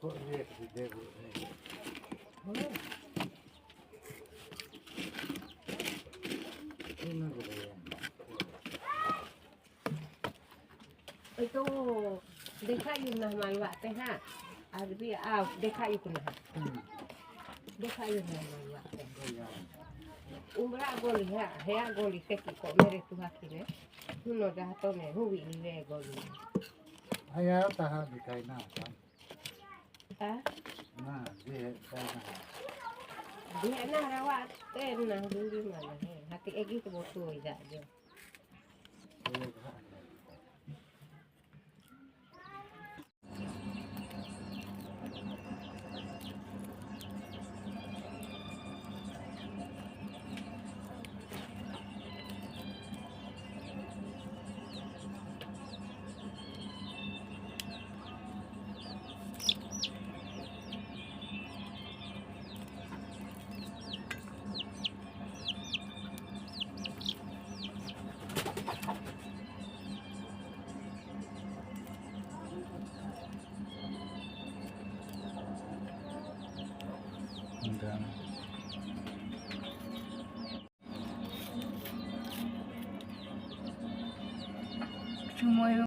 Kok lihat di debu ini? Ini boleh ya. Itu deka yun na malwa te ha. Arbi deka yun na. Deka yun na malwa te. Umbra goli ha, hea goli seki ko mere tu hakine. Huno jahato ne huwi ni ve goli. Ayah tahan di kain apa? Ha? Nah, dia kain. Dia na rawat ten na duri mana he. Hati egi tu botu ida dia. Enggak. Semua